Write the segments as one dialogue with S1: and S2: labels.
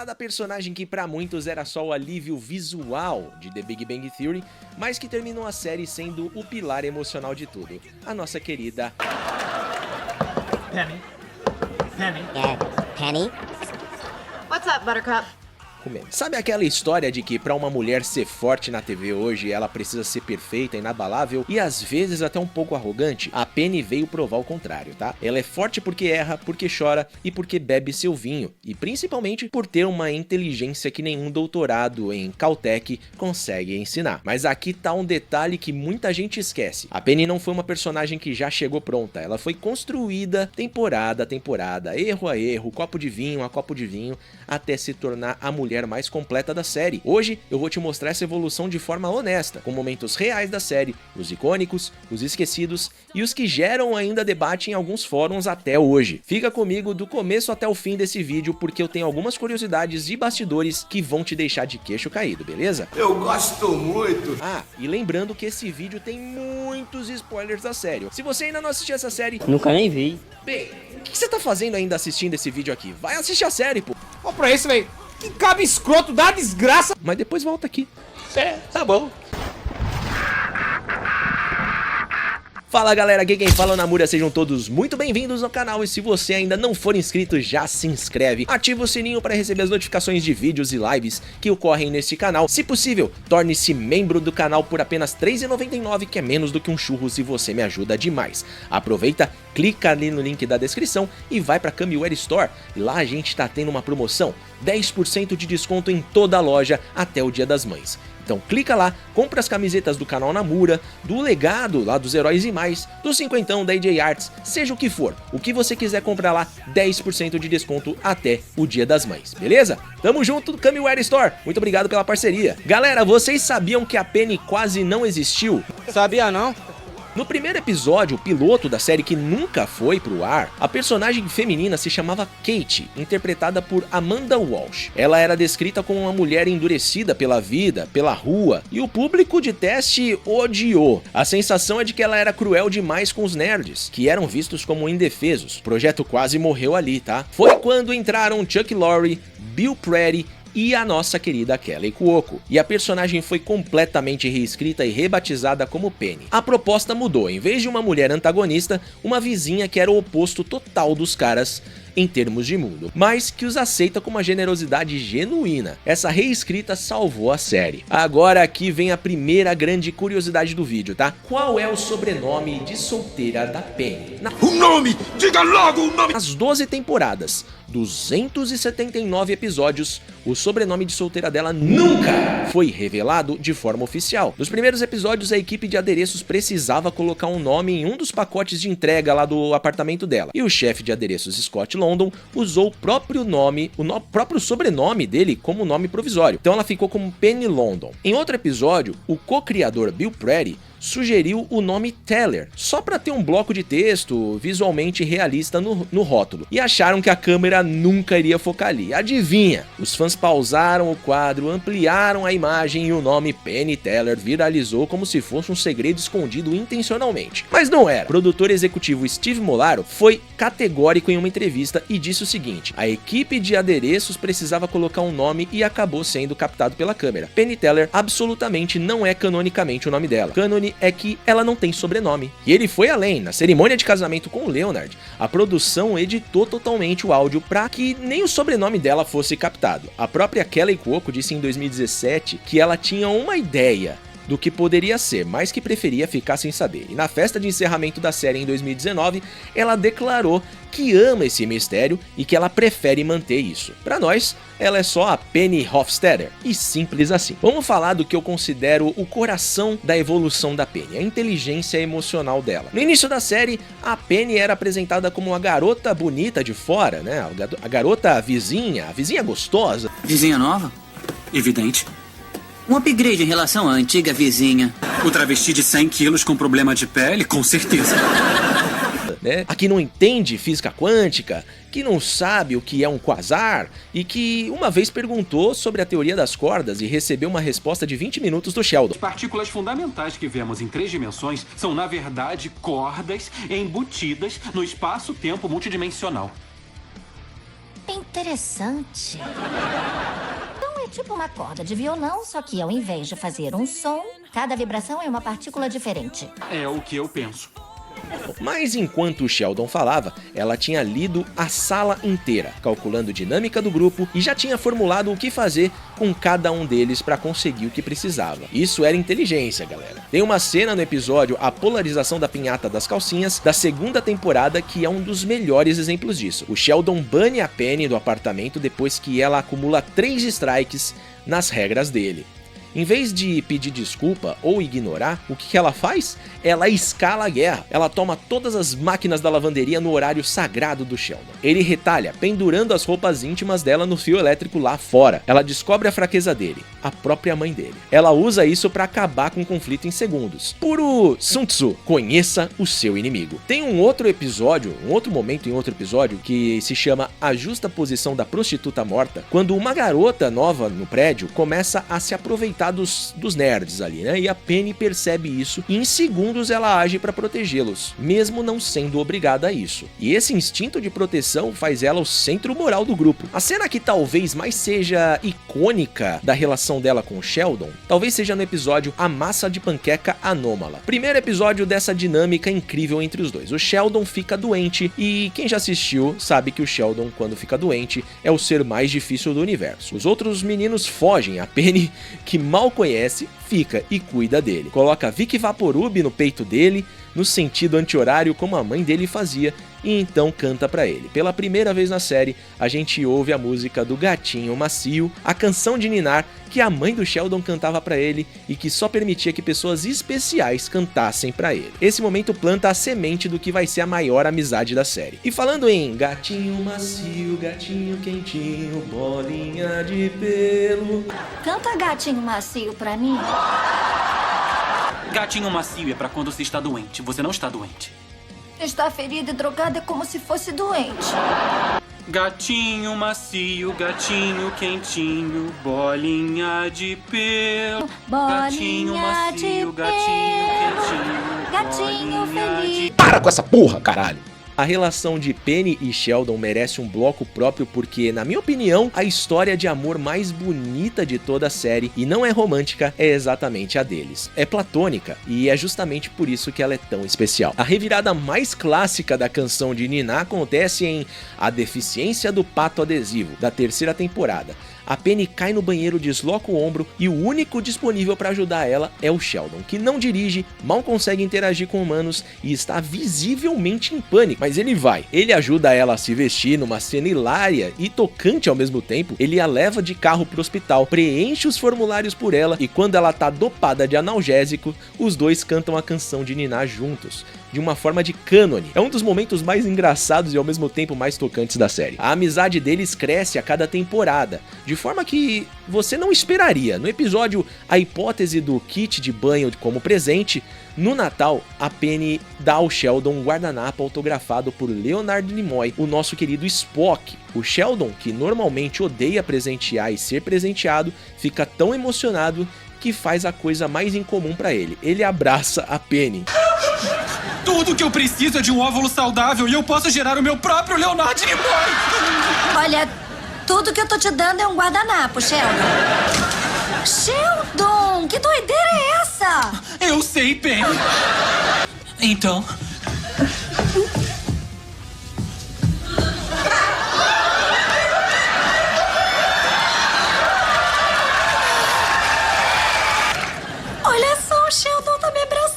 S1: falar da personagem que pra muitos era só o alívio visual de The Big Bang Theory, mas que terminou a série sendo o pilar emocional de tudo. A nossa querida...
S2: Penny.
S3: Yeah, Penny?
S4: What's up, Buttercup?
S1: Sabe aquela história de que pra uma mulher ser forte na TV hoje, ela precisa ser perfeita, inabalável e às vezes até um pouco arrogante? A Penny veio provar o contrário, tá? Ela é forte porque erra, porque chora e porque bebe seu vinho. E principalmente por ter uma inteligência que nenhum doutorado em Caltech consegue ensinar. Mas aqui tá um detalhe que muita gente esquece. A Penny não foi uma personagem que já chegou pronta. Ela foi construída temporada a temporada, erro a erro, copo de vinho a copo de vinho, até se tornar a mulher mais completa da série. Hoje eu vou te mostrar essa evolução de forma honesta, com momentos reais da série, os icônicos, os esquecidos e os que geram ainda debate em alguns fóruns até hoje. Fica comigo do começo até o fim desse vídeo, porque eu tenho algumas curiosidades de bastidores que vão te deixar de queixo caído, beleza?
S5: Eu gosto muito!
S1: Ah, e lembrando que esse vídeo tem muitos spoilers da série. Se você ainda não assistiu essa série...
S3: Nunca nem vi.
S1: Bem, o que você tá fazendo ainda assistindo esse vídeo aqui? Vai assistir a série, pô!
S2: Ó pra esse, velho. Que cabo escroto da desgraça.
S1: Mas depois volta aqui.
S2: É, tá bom.
S1: Fala galera, aqui quem fala é o Namura, sejam todos muito bem-vindos ao canal e se você ainda não for inscrito, já se inscreve, ativa o sininho para receber as notificações de vídeos e lives que ocorrem nesse canal. Se possível, torne-se membro do canal por apenas R$ 3,99, que é menos do que um churros e você me ajuda demais. Aproveita, clica ali no link da descrição e vai para Kamiware Store, e lá a gente tá tendo uma promoção, 10% de desconto em toda a loja até o Dia das Mães. Então clica lá, compra as camisetas do canal Namura, do Legado, lá dos Heróis e Mais, do Cinquentão, da AJ Arts, seja o que for. O que você quiser comprar lá, 10% de desconto até o Dia das Mães, beleza? Tamo junto do Kamiware Store, muito obrigado pela parceria. Galera, vocês sabiam que a Penny quase não existiu?
S2: Sabia não?
S1: No primeiro episódio, o piloto da série que nunca foi pro ar, a personagem feminina se chamava Kate, interpretada por Amanda Walsh. Ela era descrita como uma mulher endurecida pela vida, pela rua, e o público de teste odiou. A sensação é de que ela era cruel demais com os nerds, que eram vistos como indefesos. O projeto quase morreu ali, tá? Foi quando entraram Chuck Lorre, Bill Prady e a nossa querida Kelly Cuoco, e a personagem foi completamente reescrita e rebatizada como Penny. A proposta mudou, em vez de uma mulher antagonista, uma vizinha que era o oposto total dos caras em termos de mundo, mas que os aceita com uma generosidade genuína. Essa reescrita salvou a série. Agora aqui vem a primeira grande curiosidade do vídeo, tá? Qual é o sobrenome de solteira da Penny?
S5: O nome! Diga logo o nome!
S1: Nas 12 temporadas, 279 episódios, o sobrenome de solteira dela nunca foi revelado de forma oficial. Nos primeiros episódios, a equipe de adereços precisava colocar um nome em um dos pacotes de entrega lá do apartamento dela, e o chefe de adereços Scott London usou o próprio nome, próprio sobrenome dele como nome provisório. Então ela ficou como Penny London. Em outro episódio, o co-criador Bill Prady sugeriu o nome Teller, só para ter um bloco de texto visualmente realista no rótulo, e acharam que a câmera nunca iria focar ali. Adivinha? Os fãs pausaram o quadro, ampliaram a imagem e o nome Penny Teller viralizou como se fosse um segredo escondido intencionalmente. Mas não era. O produtor executivo Steve Molaro foi categórico em uma entrevista e disse o seguinte: a equipe de adereços precisava colocar um nome e acabou sendo captado pela câmera. Penny Teller absolutamente não é canonicamente o nome dela. Cânone é que ela não tem sobrenome. E ele foi além. Na cerimônia de casamento com o Leonard, a produção editou totalmente o áudio para que nem o sobrenome dela fosse captado. A própria Kelly Cuoco disse em 2017 que ela tinha uma ideia do que poderia ser, mas que preferia ficar sem saber. E na festa de encerramento da série em 2019, ela declarou que ama esse mistério e que ela prefere manter isso. Pra nós, ela é só a Penny Hofstadter, e simples assim. Vamos falar do que eu considero o coração da evolução da Penny, a inteligência emocional dela. No início da série, a Penny era apresentada como uma garota bonita de fora, né? A garota vizinha, a vizinha gostosa.
S6: Vizinha nova? Evidente. Um upgrade em relação à antiga vizinha. O travesti de 100 quilos com problema de pele, com certeza.
S1: Né? A que não entende física quântica, que não sabe o que é um quasar e que uma vez perguntou sobre a teoria das cordas e recebeu uma resposta de 20 minutos do Sheldon.
S7: As partículas fundamentais que vemos em 3 dimensões são, na verdade, cordas embutidas no espaço-tempo multidimensional.
S4: Então
S8: Interessante. Então é tipo uma corda de violão, só que ao invés de fazer um som, cada vibração é uma partícula diferente.
S7: É o que eu penso.
S1: Mas enquanto o Sheldon falava, ela tinha lido a sala inteira, calculando a dinâmica do grupo e já tinha formulado o que fazer com cada um deles para conseguir o que precisava. Isso era inteligência, galera. Tem uma cena no episódio A Polarização da Pinhata das Calcinhas, da segunda temporada, que é um dos melhores exemplos disso. O Sheldon bane a Penny do apartamento depois que ela acumula 3 strikes nas regras dele. Em vez de pedir desculpa ou ignorar, o que ela faz? Ela escala a guerra. Ela toma todas as máquinas da lavanderia no horário sagrado do Sheldon. Ele retalha, pendurando as roupas íntimas dela no fio elétrico lá fora. Ela descobre a fraqueza dele, a própria mãe dele. Ela usa isso para acabar com o conflito em segundos. Puro Sun Tzu, conheça o seu inimigo. Tem um outro momento em outro episódio, que se chama A Justa Posição da Prostituta Morta, quando uma garota nova no prédio começa a se aproveitar dos nerds ali, né? E a Penny percebe isso e em segundos ela age para protegê-los, mesmo não sendo obrigada a isso. E esse instinto de proteção faz ela o centro moral do grupo. A cena que talvez mais seja icônica da relação dela com o Sheldon, talvez seja no episódio A Massa de Panqueca Anômala. Primeiro episódio dessa dinâmica incrível entre os dois. O Sheldon fica doente e quem já assistiu sabe que o Sheldon, quando fica doente, é o ser mais difícil do universo. Os outros meninos fogem, a Penny, que mal conhece, fica e cuida dele. Coloca Vic Vaporub no peito dele, no sentido anti-horário como a mãe dele fazia, e então canta pra ele. Pela primeira vez na série, a gente ouve a música do Gatinho Macio, a canção de ninar que a mãe do Sheldon cantava pra ele e que só permitia que pessoas especiais cantassem pra ele. Esse momento planta a semente do que vai ser a maior amizade da série. E falando em gatinho macio, gatinho quentinho, bolinha de pelo...
S8: Canta Gatinho Macio pra mim.
S6: Gatinho macio é pra quando você está doente. Você não está doente.
S8: Estar ferida e drogada é como se fosse doente.
S7: Gatinho macio, gatinho quentinho, bolinha de pelo. Gatinho macio, gatinho quentinho,
S8: Gatinho feliz.
S1: Para com essa porra, caralho! A relação de Penny e Sheldon merece um bloco próprio porque, na minha opinião, a história de amor mais bonita de toda a série, e não é romântica, é exatamente a deles. É platônica, e é justamente por isso que ela é tão especial. A revirada mais clássica da canção de Niná acontece em A Deficiência do Pato Adesivo, da terceira temporada. A Penny cai no banheiro, desloca o ombro e o único disponível para ajudar ela é o Sheldon, que não dirige, mal consegue interagir com humanos e está visivelmente em pânico, mas ele vai. Ele ajuda ela a se vestir numa cena hilária e tocante ao mesmo tempo, ele a leva de carro pro hospital, preenche os formulários por ela e quando ela tá dopada de analgésico, os dois cantam a canção de Niná juntos, de uma forma de cânone. É um dos momentos mais engraçados e ao mesmo tempo mais tocantes da série. A amizade deles cresce a cada temporada, de forma que você não esperaria. No episódio A Hipótese do Kit de Banho como presente, no Natal, a Penny dá ao Sheldon um guardanapo autografado por Leonard Nimoy, o nosso querido Spock. O Sheldon, que normalmente odeia presentear e ser presenteado, fica tão emocionado que faz a coisa mais incomum pra ele. Ele abraça a Penny.
S6: Tudo que eu preciso é de um óvulo saudável e eu posso gerar o meu próprio Leonard Nimoy.
S8: Olha, tudo que eu tô te dando é um guardanapo, Sheldon. Sheldon, que doideira é essa?
S6: Eu sei, Penny. Então...
S8: Olha só, o Sheldon tá me abraçando.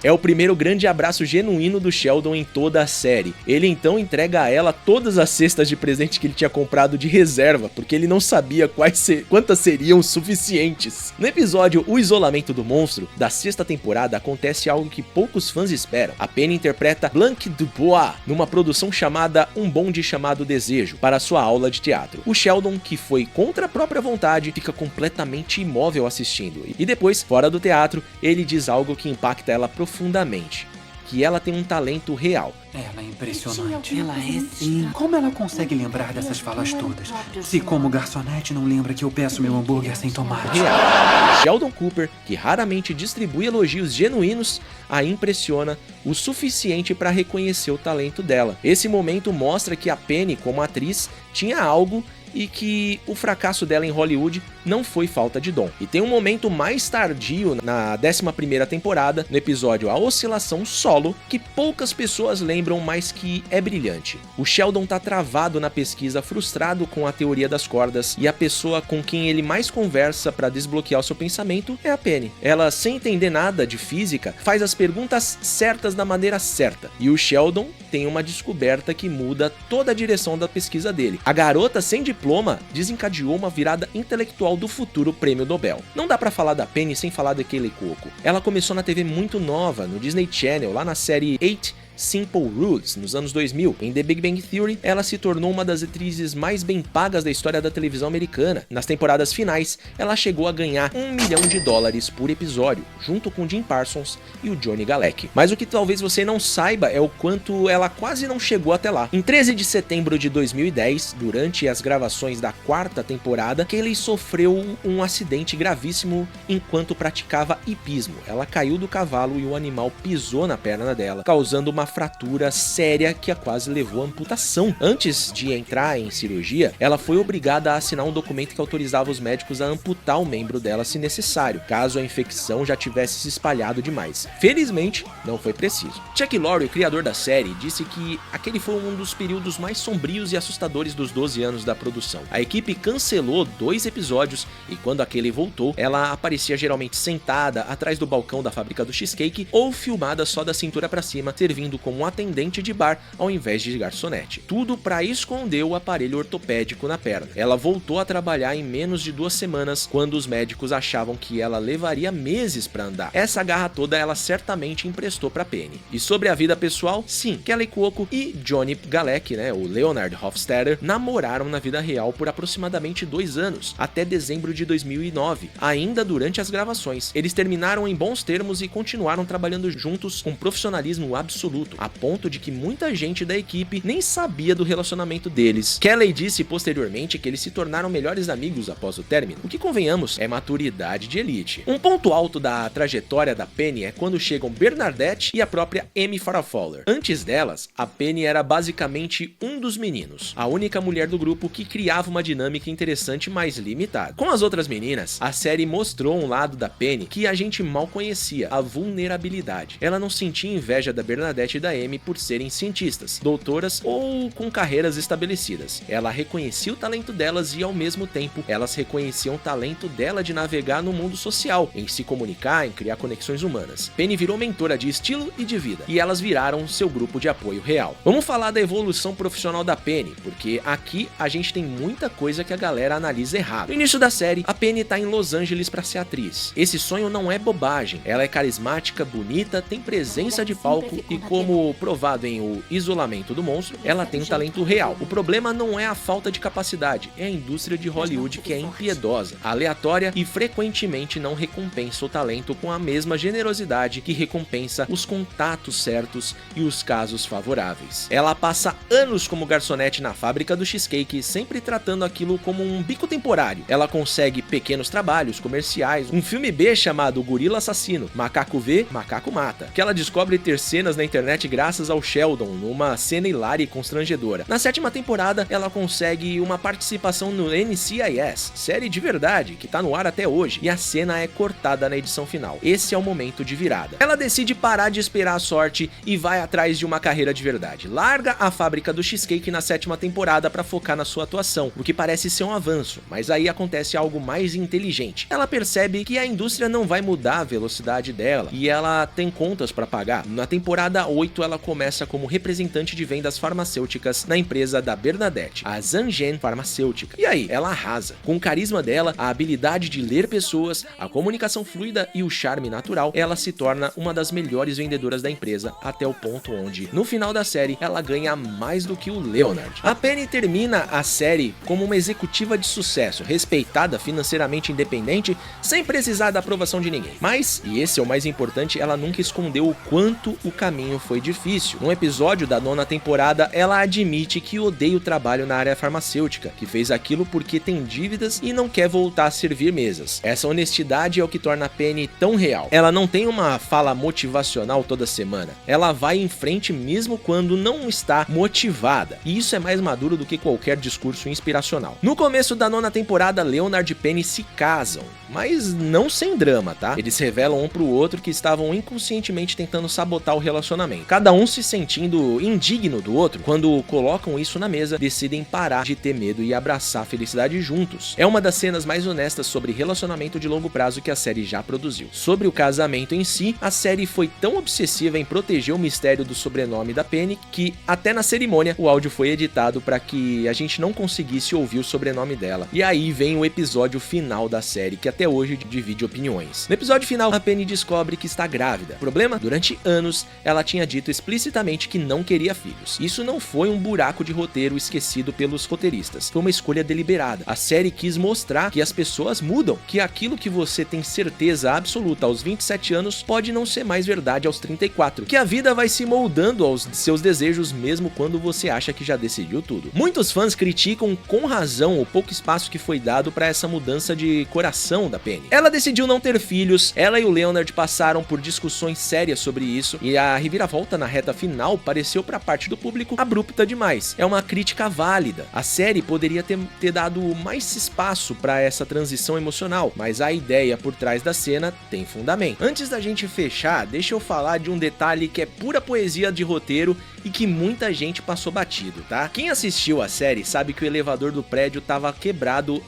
S1: É o primeiro grande abraço genuíno do Sheldon em toda a série. Ele então entrega a ela todas as cestas de presente que ele tinha comprado de reserva, porque ele não sabia quantas seriam suficientes. No episódio O Isolamento do Monstro, da sexta temporada, acontece algo que poucos fãs esperam. A Penny interpreta Blanche Dubois numa produção chamada Um Bonde Chamado Desejo, para sua aula de teatro. O Sheldon, que foi contra a própria vontade, fica completamente imóvel assistindo. E depois, fora do teatro, ele diz algo que impacta ela profundamente, que ela tem um talento real,
S7: Ela é impressionante. Ela é sim. Como ela consegue lembrar dessas falas todas? Se como garçonete não lembra que eu peço meu hambúrguer sem tomate.
S1: Sheldon Cooper, que raramente distribui elogios genuínos, a impressiona o suficiente para reconhecer o talento dela. Esse momento mostra que a Penny, como atriz, tinha algo e que o fracasso dela em Hollywood não foi falta de dom. E tem um momento mais tardio na 11ª temporada, no episódio A Oscilação Solo, que poucas pessoas lembram, mas que é brilhante. O Sheldon tá travado na pesquisa, frustrado com a teoria das cordas, e a pessoa com quem ele mais conversa para desbloquear o seu pensamento é a Penny. Ela, sem entender nada de física, faz as perguntas certas da maneira certa, e o Sheldon tem uma descoberta que muda toda a direção da pesquisa dele. A garota sem diploma desencadeou uma virada intelectual do futuro prêmio Nobel. Não dá pra falar da Penny sem falar de Kaley Cuoco. Ela começou na TV muito nova, no Disney Channel, lá na série 8 Simple Rules, nos anos 2000. Em The Big Bang Theory, ela se tornou uma das atrizes mais bem pagas da história da televisão americana. Nas temporadas finais, ela chegou a ganhar $1 milhão por episódio, junto com Jim Parsons e o Johnny Galecki. Mas o que talvez você não saiba é o quanto ela quase não chegou até lá. Em 13 de setembro de 2010, durante as gravações da 4ª temporada, Kaley sofreu um acidente gravíssimo enquanto praticava hipismo. Ela caiu do cavalo e o animal pisou na perna dela, causando uma fratura séria que a quase levou à amputação. Antes de entrar em cirurgia, ela foi obrigada a assinar um documento que autorizava os médicos a amputar o membro dela se necessário, caso a infecção já tivesse se espalhado demais. Felizmente, não foi preciso. Chuck Lorre, o criador da série, disse que aquele foi um dos períodos mais sombrios e assustadores dos 12 anos da produção. A equipe cancelou 2 episódios e quando a Kaley voltou, ela aparecia geralmente sentada atrás do balcão da fábrica do cheesecake ou filmada só da cintura pra cima, servindo como um atendente de bar ao invés de garçonete. Tudo para esconder o aparelho ortopédico na perna. Ela voltou a trabalhar em menos de 2 semanas, quando os médicos achavam que ela levaria meses para andar. Essa garra toda ela certamente emprestou para Penny. E sobre a vida pessoal, sim, Kaley Cuoco e Johnny Galecki, o Leonard Hofstadter, namoraram na vida real por aproximadamente 2 anos, até dezembro de 2009, ainda durante as gravações. Eles terminaram em bons termos e continuaram trabalhando juntos com profissionalismo absoluto, a ponto de que muita gente da equipe nem sabia do relacionamento deles. Kaley disse posteriormente que eles se tornaram melhores amigos após o término, o que, convenhamos, é maturidade de elite. Um ponto alto da trajetória da Penny é quando chegam Bernadette e a própria Amy Farrah Fowler. Antes delas, a Penny era basicamente um dos meninos, a única mulher do grupo que criava uma dinâmica interessante, mas limitada. Com as outras meninas, a série mostrou um lado da Penny que a gente mal conhecia, a vulnerabilidade. Ela não sentia inveja da Bernadette e da Amy por serem cientistas, doutoras ou com carreiras estabelecidas. Ela reconhecia o talento delas e, ao mesmo tempo, elas reconheciam o talento dela de navegar no mundo social, em se comunicar, em criar conexões humanas. Penny virou mentora de estilo e de vida, e elas viraram seu grupo de apoio real. Vamos falar da evolução profissional da Penny, porque aqui a gente tem muita coisa que a galera analisa errado. No início da série, a Penny tá em Los Angeles para ser atriz. Esse sonho não é bobagem. Ela é carismática, bonita, tem presença de palco e, como provado em O Isolamento do Monstro, ela tem um talento real. O problema não é a falta de capacidade, é a indústria de Hollywood que é impiedosa, aleatória e frequentemente não recompensa o talento com a mesma generosidade que recompensa os contatos certos e os casos favoráveis. Ela passa anos como garçonete na fábrica do cheesecake, sempre tratando aquilo como um bico temporário. Ela consegue pequenos trabalhos comerciais, um filme B chamado Gorila Assassino, Macaco Vê, Macaco Mata, que ela descobre ter cenas na internet graças ao Sheldon, numa cena hilária e constrangedora. Na 7ª temporada, ela consegue uma participação no NCIS, série de verdade, que tá no ar até hoje, e a cena é cortada na edição final. Esse é o momento de virada. Ela decide parar de esperar a sorte e vai atrás de uma carreira de verdade. Larga a fábrica do cheesecake na 7ª temporada para focar na sua atuação, o que parece ser um avanço, mas aí acontece algo mais inteligente. Ela percebe que a indústria não vai mudar a velocidade dela e ela tem contas para pagar. Na temporada 8, ela começa como representante de vendas farmacêuticas na empresa da Bernadette, a Zangen Farmacêutica. E aí, ela arrasa. Com o carisma dela, a habilidade de ler pessoas, a comunicação fluida e o charme natural, ela se torna uma das melhores vendedoras da empresa, até o ponto onde, no final da série, ela ganha mais do que o Leonard. A Penny termina a série como uma executiva de sucesso, respeitada, financeiramente independente, sem precisar da aprovação de ninguém. Mas, e esse é o mais importante, ela nunca escondeu o quanto o caminho foi difícil. Num episódio da 9ª temporada, ela admite que odeia o trabalho na área farmacêutica, que fez aquilo porque tem dívidas e não quer voltar a servir mesas. Essa honestidade é o que torna a Penny tão real. Ela não tem uma fala motivacional toda semana. Ela vai em frente mesmo quando não está motivada. E isso é mais maduro do que qualquer discurso inspiracional. No começo da 9ª temporada, Leonard e Penny se casam, mas não sem drama, tá? Eles revelam um pro outro que estavam inconscientemente tentando sabotar o relacionamento. Cada um se sentindo indigno do outro, quando colocam isso na mesa, decidem parar de ter medo e abraçar a felicidade juntos. É uma das cenas mais honestas sobre relacionamento de longo prazo que a série já produziu. Sobre o casamento em si, a série foi tão obsessiva em proteger o mistério do sobrenome da Penny que, até na cerimônia, o áudio foi editado para que a gente não conseguisse ouvir o sobrenome dela. E aí vem o episódio final da série, que até hoje divide opiniões. No episódio final, a Penny descobre que está grávida. O problema? Durante anos, ela tinha dito explicitamente que não queria filhos. Isso não foi um buraco de roteiro esquecido pelos roteiristas. Foi uma escolha deliberada. A série quis mostrar que as pessoas mudam, que aquilo que você tem certeza absoluta aos 27 anos pode não ser mais verdade aos 34, que a vida vai se moldando aos seus desejos mesmo quando você acha que já decidiu tudo. Muitos fãs criticam com razão o pouco espaço que foi dado para essa mudança de coração da Penny. Ela decidiu não ter filhos, ela e o Leonard passaram por discussões sérias sobre isso, e a reviravolta na reta final pareceu para parte do público abrupta demais. É uma crítica válida. A série poderia ter dado mais espaço para essa transição emocional, mas a ideia por trás da cena tem fundamento. Antes da gente fechar, deixa eu falar de um detalhe que é pura poesia de roteiro e que muita gente passou batido, tá? Quem assistiu a série sabe que o elevador do prédio estava quebrado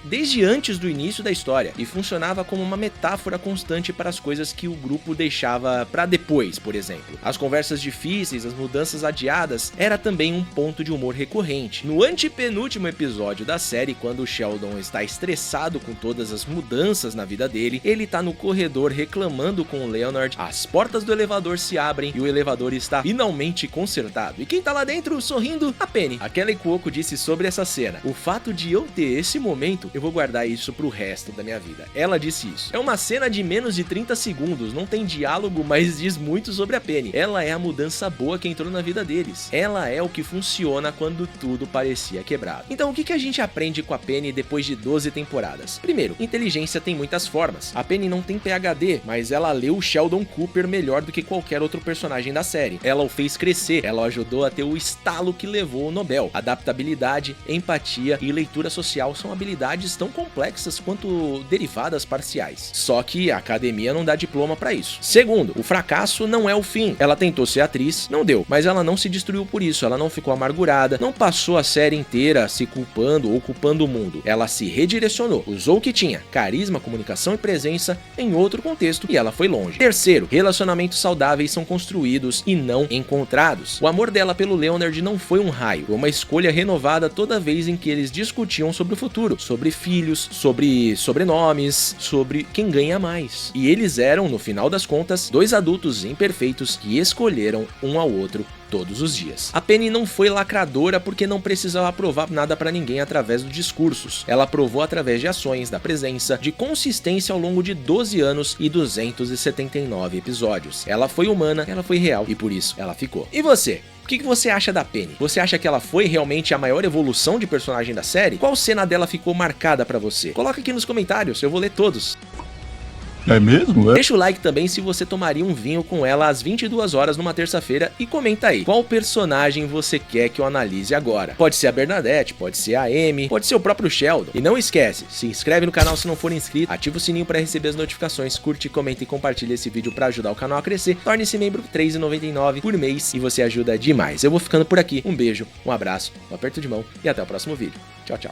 S1: desde antes do início da história e funcionava como uma metáfora constante para as coisas que o grupo deixava para depois, por exemplo. As conversas difíceis, as mudanças adiadas, era também um ponto de humor recorrente. No antepenúltimo episódio da série, quando o Sheldon está estressado com todas as mudanças na vida dele, ele tá no corredor reclamando com o Leonard, as portas do elevador se abrem e o elevador está finalmente consertado. E quem tá lá dentro sorrindo? A Penny. A Kelly Cuoco disse sobre essa cena: o fato de eu ter esse momento, eu vou guardar isso pro resto da minha vida. Ela disse isso. É uma cena de menos de 30 segundos, não tem diálogo, mas diz muito sobre a Penny. Ela é a mudança boa que entrou na vida deles. Ela é o que funciona quando tudo parecia quebrado. Então o que a gente aprende com a Penny depois de 12 temporadas? Primeiro, inteligência tem muitas formas. A Penny não tem PhD, mas ela leu o Sheldon Cooper melhor do que qualquer outro personagem da série. Ela o fez crescer, ela ajudou a ter o estalo que levou o Nobel. Adaptabilidade, empatia e leitura social são habilidades tão complexas quanto derivadas parciais. Só que a academia não dá diploma pra isso. Segundo, o fracasso não é o fim. Ela tentou ser atriz, não deu, mas ela não se destruiu por isso, ela não ficou amargurada, não passou a série inteira se culpando ou culpando o mundo. Ela se redirecionou, usou o que tinha, carisma, comunicação e presença em outro contexto, e ela foi longe. Terceiro, relacionamentos saudáveis são construídos e não encontrados. O amor dela pelo Leonard não foi um raio, foi uma escolha renovada toda vez em que eles discutiam sobre o futuro, sobre filhos, sobre sobrenomes, sobre quem ganha mais. E eles eram, no final das contas, dois adultos imperfeitos que escolheram um ao outro todos os dias. A Penny não foi lacradora porque não precisava provar nada pra ninguém através dos discursos. Ela provou através de ações, da presença, de consistência ao longo de 12 anos e 279 episódios. Ela foi humana, ela foi real e por isso ela ficou. E você? O que você acha da Penny? Você acha que ela foi realmente a maior evolução de personagem da série? Qual cena dela ficou marcada pra você? Coloca aqui nos comentários, eu vou ler todos.
S5: É mesmo?
S1: Deixa o like também se você tomaria um vinho com ela às 22 horas numa terça-feira e comenta aí, qual personagem você quer que eu analise agora? Pode ser a Bernadette, pode ser a Amy, pode ser o próprio Sheldon. E não esquece, se inscreve no canal se não for inscrito, ativa o sininho para receber as notificações, curte, comenta e compartilha esse vídeo para ajudar o canal a crescer, torne-se membro R$ 3,99 por mês e você ajuda demais. Eu vou ficando por aqui, um beijo, um abraço, um aperto de mão e até o próximo vídeo. Tchau, tchau.